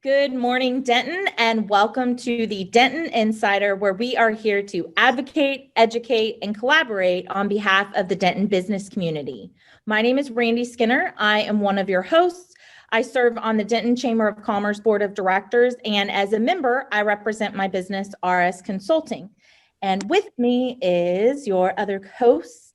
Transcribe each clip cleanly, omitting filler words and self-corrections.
Good morning, Denton, and welcome to the Denton Insider, where we are here to advocate, educate, and collaborate on behalf of the Denton business community. My name is Randy Skinner. I am one of your hosts. I serve on the Denton Chamber of Commerce Board of Directors, and as a member, I represent my business, RS Consulting. And with me is your other host.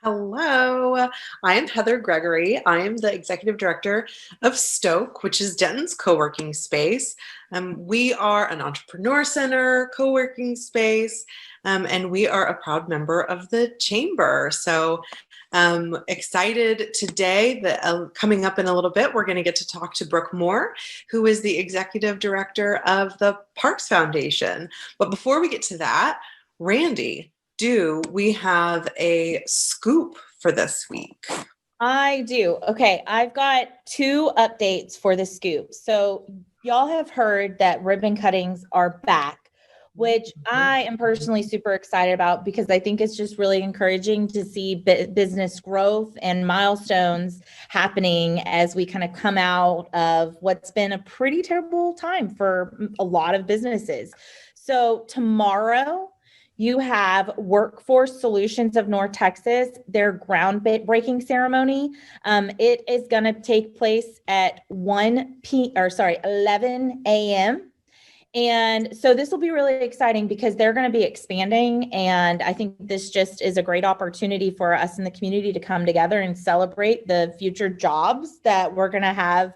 Hello, I am Heather Gregory. I am the Executive Director of Stoke, which is Denton's co-working space. We are an entrepreneur center co-working space, and we are a proud member of the Chamber. So excited today that coming up in a little bit, we're going to get to talk to Brooke Moore, who is the Executive Director of the Parks Foundation. But before we get to that, Randy, do we have a scoop for this week? I do. Okay, I've got two updates for the scoop. So y'all have heard that ribbon cuttings are back, which I am personally super excited about because I think it's just really encouraging to see business growth and milestones happening as we kind of come out of what's been a pretty terrible time for a lot of businesses. So tomorrow, you have Workforce Solutions of North Texas, their groundbreaking ceremony. It is going to take place at 11 a.m. And so this will be really exciting because they're going to be expanding. And I think this just is a great opportunity for us in the community to come together and celebrate the future jobs that we're going to have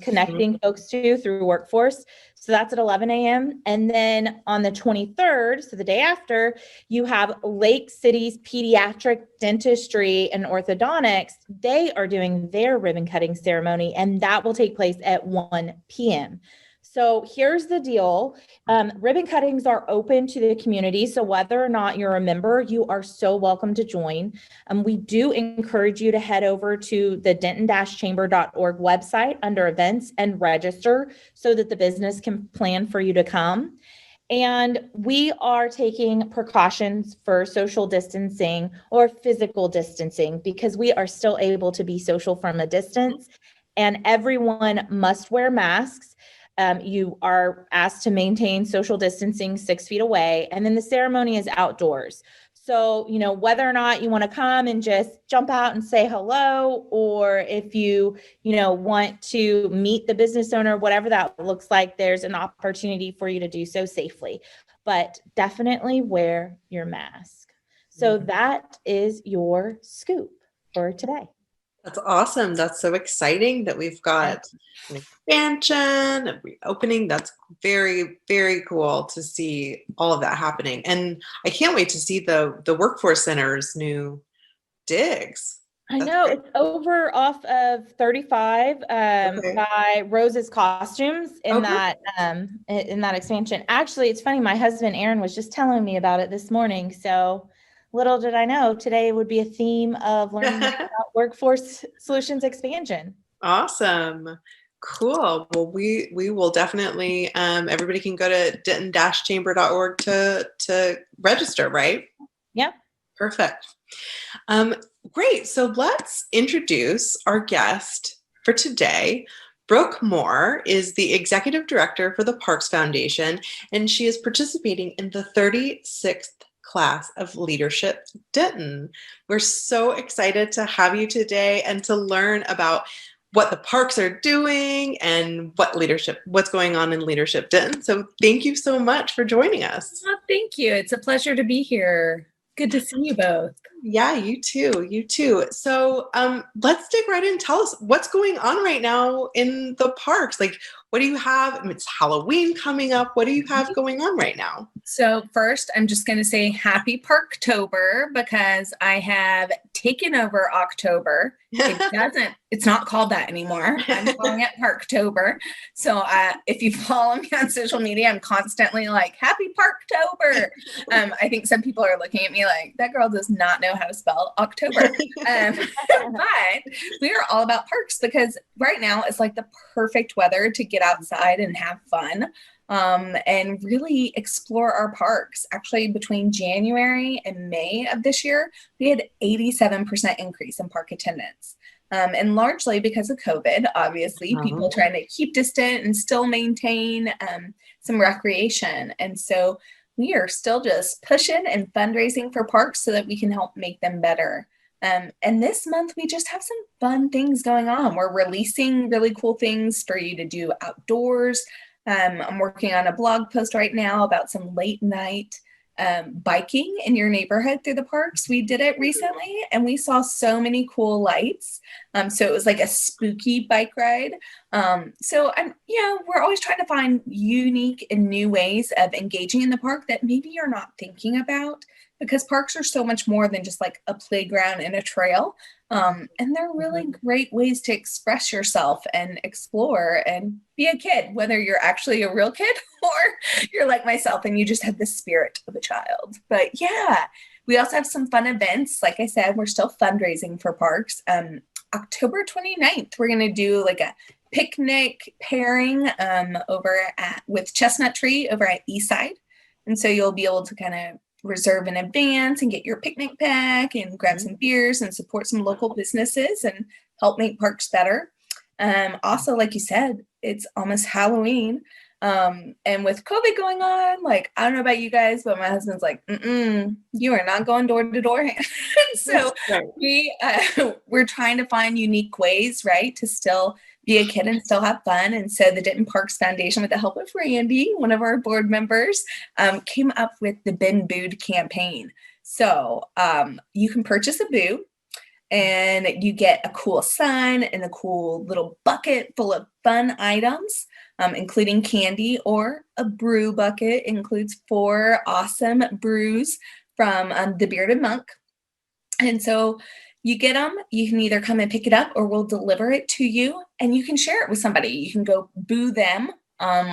connecting folks to through Workforce. So that's at 11 a.m. And then on the 23rd, so the day after, you have Lake City's Pediatric Dentistry and Orthodontics. They are doing their ribbon cutting ceremony, and that will take place at 1 p.m. So here's the deal. Ribbon cuttings are open to the community. So whether or not you're a member, you are so welcome to join. We do encourage you to head over to the denton-chamber.org website under events and register so that the business can plan for you to come. And we are taking precautions for social distancing or physical distancing because we are still able to be social from a distance, and everyone must wear masks. You are asked to maintain social distancing 6 feet away, and then the ceremony is outdoors. So, whether or not you want to come and just jump out and say hello, or if you want to meet the business owner, whatever that looks like, there's an opportunity for you to do so safely. But definitely wear your mask. So that is your scoop for today. That's awesome. That's so exciting that we've got an expansion, a reopening. That's very, very cool to see all of that happening. And I can't wait to see the Workforce Center's new digs. I know it's over off of 35 by Rose's Costumes in that expansion. Actually, it's funny. My husband Aaron was just telling me about it this morning. So little did I know today would be a theme of learning about Workforce Solutions expansion. Awesome. Cool. Well, we will definitely, everybody can go to denton-chamber.org to register, right? Yep. Perfect. Great. So let's introduce our guest for today. Brooke Moore is the Executive Director for the Parks Foundation, and she is participating in the 36th class of Leadership Denton. We're so excited to have you today and to learn about what the parks are doing and what's going on in Leadership Denton. So thank you so much for joining us. Oh, thank you. It's a pleasure to be here. Good to see you both. Yeah, you too. You too. So let's dig right in. Tell us what's going on right now in the parks. Like, what do you have? It's Halloween coming up. What do you have going on right now? So first, I'm just going to say happy Parktober because I have taken over October. It's not called that anymore. I'm calling it Parktober. So if you follow me on social media, I'm constantly like, happy Parktober. I think some people are looking at me like, that girl does not know how to spell October. But we are all about parks because right now it's like the perfect weather to get outside and have fun. And really explore our parks. Actually, between January and May of this year, we had 87% increase in park attendance. And largely because of COVID, obviously, people trying to keep distant and still maintain some recreation. And so we are still just pushing and fundraising for parks so that we can help make them better. And this month, we just have some fun things going on. We're releasing really cool things for you to do outdoors. I'm working on a blog post right now about some late night biking in your neighborhood through the parks. We did it recently and we saw so many cool lights. So it was like a spooky bike ride. We're always trying to find unique and new ways of engaging in the park that maybe you're not thinking about, because parks are so much more than just like a playground and a trail. And they're really great ways to express yourself and explore and be a kid, whether you're actually a real kid or you're like myself and you just have the spirit of a child. But yeah, we also have some fun events. Like I said, we're still fundraising for parks. October 29th, we're going to do like a picnic pairing with Chestnut Tree over at Eastside. And so you'll be able to kind of reserve in advance and get your picnic pack and grab some beers and support some local businesses and help make parks better. Also, like you said, it's almost Halloween. And with COVID going on, like, I don't know about you guys, but my husband's like, you are not going door to door. So we're trying to find unique ways, right, to still be a kid and still have fun. And so the Denton Parks Foundation, with the help of Randy, one of our board members, came up with the Been Booed campaign. So you can purchase a boo and you get a cool sign and a cool little bucket full of fun items, including candy, or a brew bucket includes 4 awesome brews from the Bearded Monk. And so you get them, you can either come and pick it up or we'll deliver it to you, and you can share it with somebody. You can go boo them,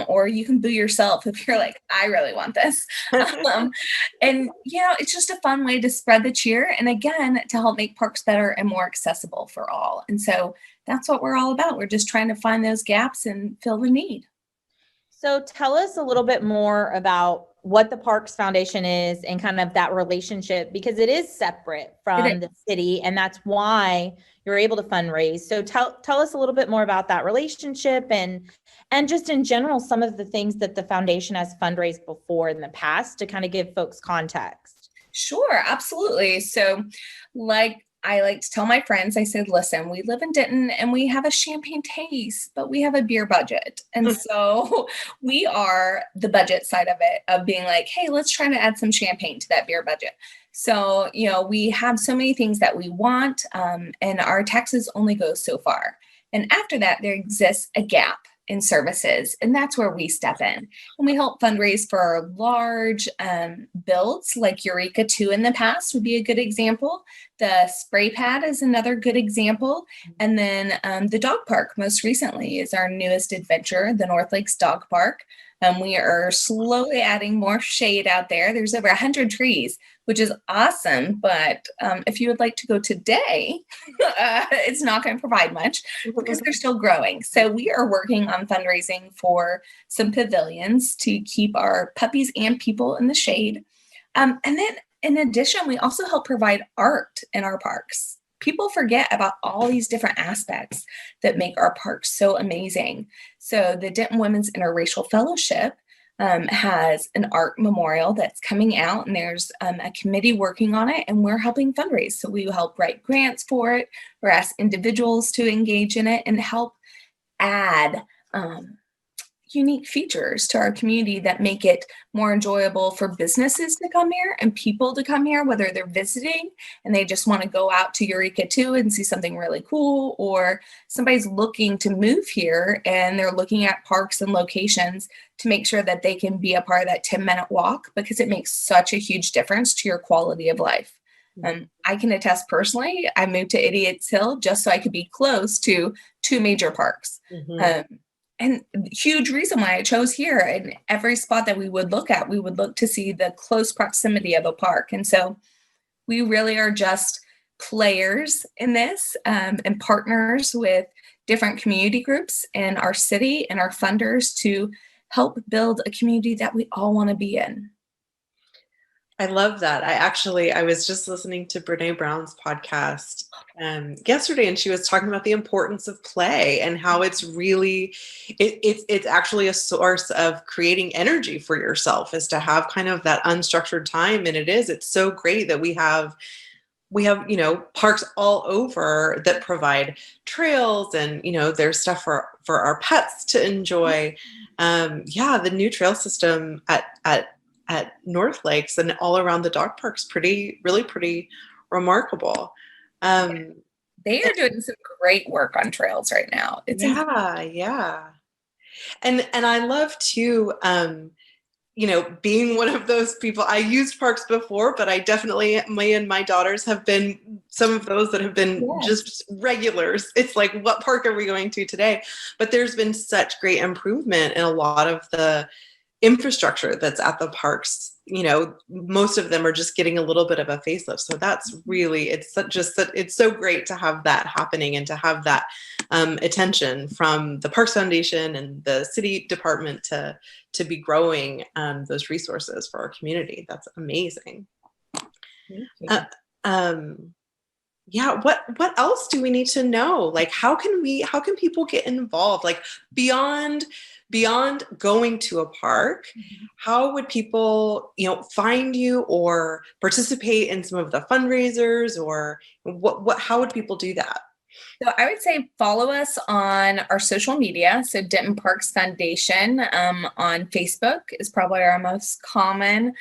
or you can boo yourself if you're like, I really want this. And, it's just a fun way to spread the cheer. And again, to help make parks better and more accessible for all. And so that's what we're all about. We're just trying to find those gaps and fill the need. So tell us a little bit more about what the Parks Foundation is and kind of that relationship, because it is separate from the city, and that's why you're able to fundraise. So tell us a little bit more about that relationship and just in general, some of the things that the foundation has fundraised before in the past to kind of give folks context. Sure, absolutely. So I like to tell my friends, I said, listen, we live in Denton and we have a champagne taste, but we have a beer budget. And so we are the budget side of it, of being like, hey, let's try to add some champagne to that beer budget. So, we have so many things that we want, and our taxes only go so far. And after that, there exists a gap in services, and that's where we step in. And we help fundraise for large builds, like Eureka 2 in the past would be a good example. The spray pad is another good example. And then the dog park most recently is our newest adventure, the North Lakes Dog Park. We are slowly adding more shade out there. There's over 100 trees, which is awesome. But if you would like to go today, it's not going to provide much because they're still growing. So we are working on fundraising for some pavilions to keep our puppies and people in the shade. And then in addition, we also help provide art in our parks. People forget about all these different aspects that make our parks so amazing. So the Denton Women's Interracial Fellowship has an art memorial that's coming out, and there's a committee working on it, and we're helping fundraise. So we help write grants for it, or ask individuals to engage in it and help add unique features to our community that make it more enjoyable for businesses to come here and people to come here, whether they're visiting and they just want to go out to Eureka 2 and see something really cool, or somebody's looking to move here and they're looking at parks and locations to make sure that they can be a part of that 10-minute walk, because it makes such a huge difference to your quality of life. I can attest personally, I moved to Idiot's Hill just so I could be close to 2 major parks. And huge reason why I chose here. And every spot that we would look at, we would look to see the close proximity of a park. And so we really are just players in this, and partners with different community groups in our city and our funders to help build a community that we all want to be in. I love that. I was just listening to Brene Brown's podcast yesterday, and she was talking about the importance of play and how it's really, it's actually a source of creating energy for yourself, is to have kind of that unstructured time. And it's so great that we have, parks all over that provide trails, and, there's stuff for our pets to enjoy. The new trail system at North Lakes and all around the dog parks, really pretty remarkable. They are doing some great work on trails right now. It's yeah. And I love too, being one of those people. I used parks before, but I definitely, me and my daughters have been some of those that have been just regulars. It's like, what park are we going to today? But there's been such great improvement in a lot of the infrastructure that's at the parks. Most of them are just getting a little bit of a facelift. So that's really, it's so great to have that happening, and to have that attention from the Parks Foundation and the city department to be growing those resources for our community. That's amazing. What else do we need to know? Like, how can people get involved? Like, beyond going to a park, how would people, find you or participate in some of the fundraisers, or how would people do that? So I would say follow us on our social media. So Denton Parks Foundation on Facebook is probably our most common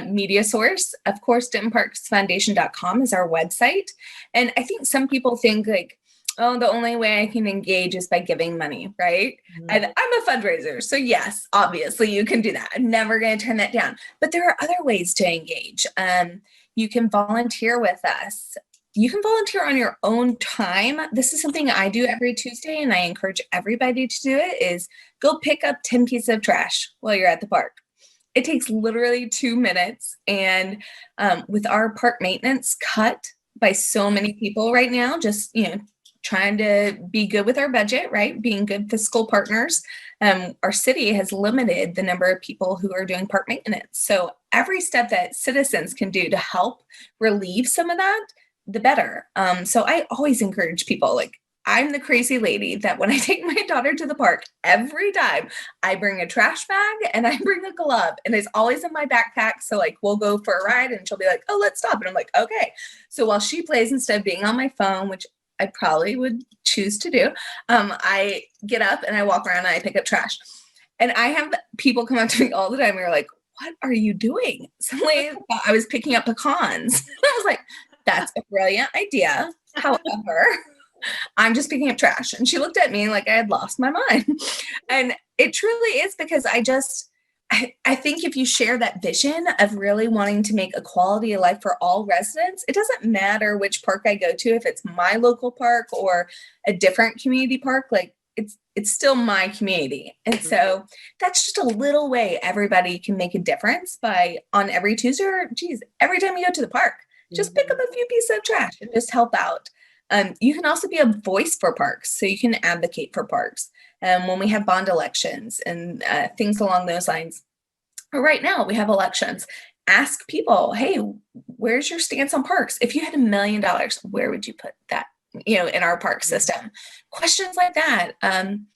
media source. Of course, DentonParksFoundation.com is our website. And I think some people think like, oh, the only way I can engage is by giving money, right? Mm-hmm. And I'm a fundraiser. So yes, obviously you can do that. I'm never going to turn that down. But there are other ways to engage. You can volunteer with us. You can volunteer on your own time. This is something I do every Tuesday, and I encourage everybody to do it, is go pick up 10 pieces of trash while you're at the park. It takes literally 2 minutes. And with our park maintenance cut by so many people right now, just, trying to be good with our budget, right? Being good fiscal partners. Our city has limited the number of people who are doing park maintenance. So every step that citizens can do to help relieve some of that, the better. So I always encourage people, like, I'm the crazy lady that when I take my daughter to the park, every time I bring a trash bag and I bring a glove, and it's always in my backpack. So like, we'll go for a ride and she'll be like, oh, let's stop. And I'm like, okay. So while she plays, instead of being on my phone, which I probably would choose to do, I get up and I walk around and I pick up trash. And I have people come up to me all the time and are like, what are you doing? Somebody thought I was picking up pecans. I was like, that's a brilliant idea. However, I'm just picking up trash. And she looked at me like I had lost my mind. And it truly is, because I think if you share that vision of really wanting to make a quality of life for all residents, it doesn't matter which park I go to, if it's my local park or a different community park, like it's still my community. And so that's just a little way everybody can make a difference by, on every Tuesday, or every time you go to the park, just pick up a few pieces of trash and just help out. You can also be a voice for parks, so you can advocate for parks. When we have bond elections and things along those lines. Or right now we have elections. Ask people, hey, where's your stance on parks? If you had $1 million, where would you put that, in our park system? Questions like that. And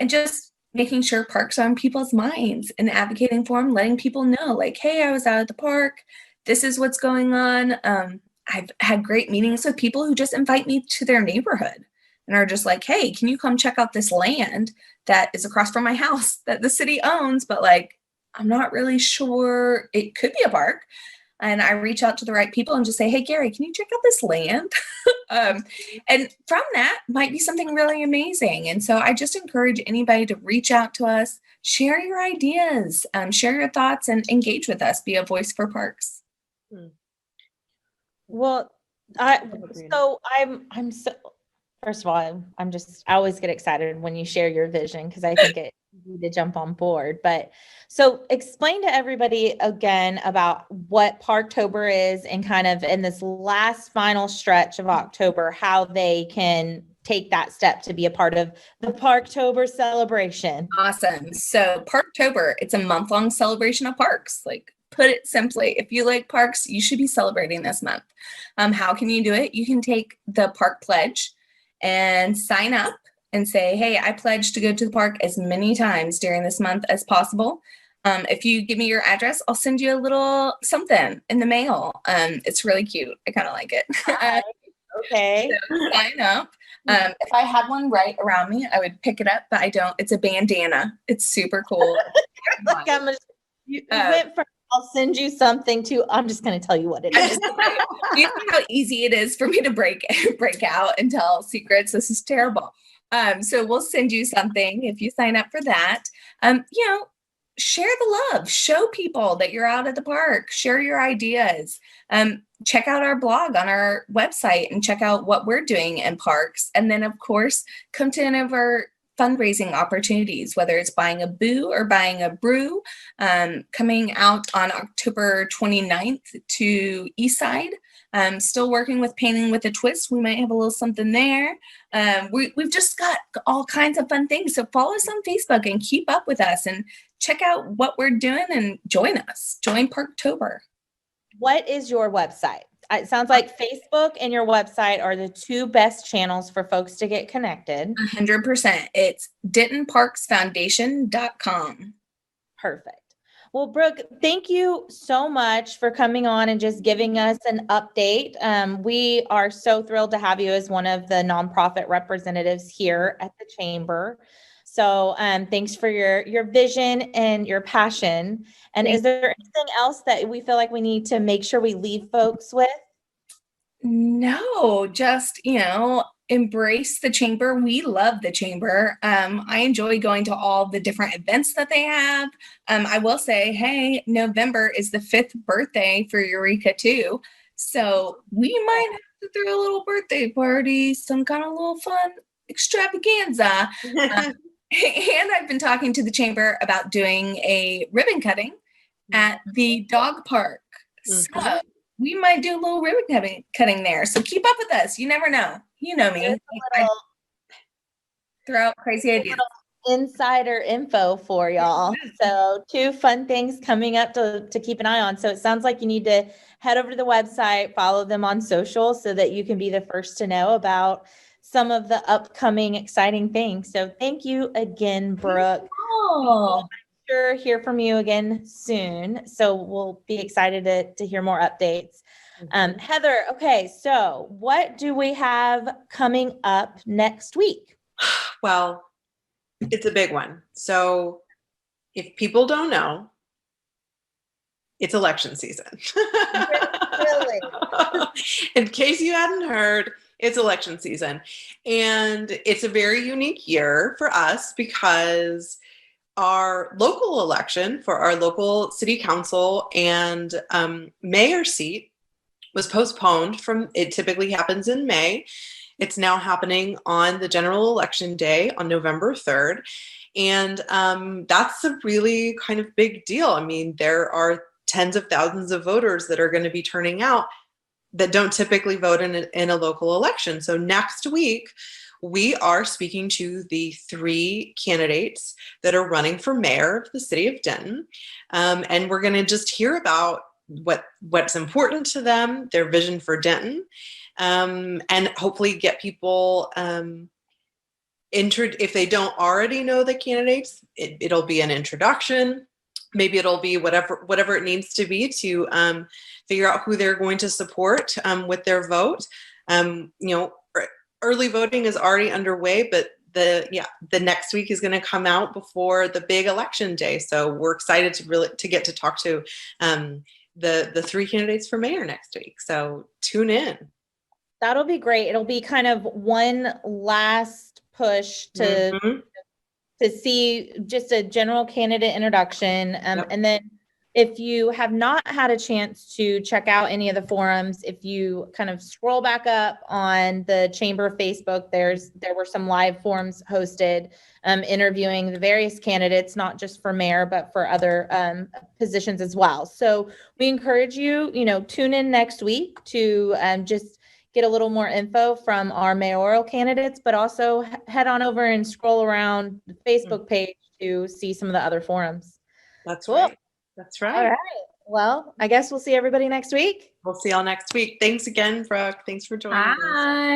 just making sure parks are on people's minds and advocating for them, letting people know, like, hey, I was out at the park. This is what's going on. I've had great meetings with people who just invite me to their neighborhood and are just like, hey, can you come check out this land that is across from my house that the city owns, but like, I'm not really sure it could be a park. And I reach out to the right people and just say, hey, Gary, can you check out this land? And from that might be something really amazing. And so I just encourage anybody to reach out to us, share your ideas, share your thoughts, and engage with us, be a voice for parks. Well, I'm so, first of all, I always get excited when you share your vision, because I think it's easy to jump on board. But so explain to everybody again about what Parktober is, and kind of in this last final stretch of October, how they can take that step to be a part of the Parktober celebration. Awesome. So Parktober, it's a month-long celebration of parks, like put it simply, if you like parks, you should be celebrating this month. How can you do it? You can take the park pledge and sign up and say, hey, I pledge to go to the park as many times during this month as possible. If you give me your address, I'll send you a little something in the mail. It's really cute. I kind of like it. Okay. So sign up. If I had one right around me, I would pick it up, but I don't. It's a bandana. It's super cool. Like you went from I'll send you something to I'm just going to tell you what it is. You see how easy it is for me to break out and tell secrets. This is terrible. So we'll send you something if you sign up for that. Share the love, show people that you're out at the park, share your ideas. Check out our blog on our website and check out what we're doing in parks. And then, of course, come to any of our fundraising opportunities, whether it's buying a boo or buying a brew, coming out on October 29th to Eastside. Still working with Painting with a Twist. We might have a little something there. We've just got all kinds of fun things. So follow us on Facebook and keep up with us and check out what we're doing and join us. Join Parktober. What is your website? It sounds like Facebook and your website are the two best channels for folks to get connected. 100%. It's dentonparksfoundation.com. Perfect. Well, Brooke, thank you so much for coming on and just giving us an update. We are so thrilled to have you as one of the nonprofit representatives here at the Chamber. So thanks for your vision and your passion. And is there anything else that we feel like we need to make sure we leave folks with? No, just, embrace the Chamber. We love the Chamber. I enjoy going to all the different events that they have. I will say, hey, November is the 5th birthday for Eureka too. So we might have to throw a little birthday party, some kind of little fun extravaganza. And I've been talking to the Chamber about doing a ribbon cutting at the dog park. Mm-hmm. So we might do a little ribbon cutting there. So keep up with us. You never know. You know me. I throw out crazy ideas. Insider info for y'all. So 2 fun things coming up to keep an eye on. So it sounds like you need to head over to the website, follow them on social so that you can be the first to know about some of the upcoming exciting things. So thank you again, Brooke. Oh. I'm sure hear from you again soon. So we'll be excited to hear more updates. Heather, okay, so what do we have coming up next week? Well, it's a big one. So if people don't know, it's election season. Really? In case you hadn't heard, it's election season. And it's a very unique year for us because our local election for our local city council and mayor seat was postponed from, it typically happens in May. It's now happening on the general election day on November 3rd. And that's a really kind of big deal. I mean, there are tens of thousands of voters that are going to be turning out that don't typically vote in a local election. So next week, we are speaking to the 3 candidates that are running for mayor of the city of Denton. And we're going to just hear about what's important to them, their vision for Denton, and hopefully get people if they don't already know the candidates, it'll be an introduction. Maybe it'll be whatever it needs to be to figure out who they're going to support with their vote. Early voting is already underway, but the next week is going to come out before the big election day. So we're excited to get to talk to the 3 candidates for mayor next week. So tune in. That'll be great. It'll be kind of one last push to see just a general candidate introduction. Yep. And then if you have not had a chance to check out any of the forums, if you kind of scroll back up on the Chamber Facebook, there were some live forums hosted interviewing the various candidates, not just for mayor, but for other positions as well. So we encourage you, tune in next week to just get a little more info from our mayoral candidates, but also head on over and scroll around the Facebook page to see some of the other forums. That's Cool. right. That's right. All right. Well, I guess we'll see everybody next week. We'll see y'all next week. Thanks again, Brooke. Thanks for joining us. Bye.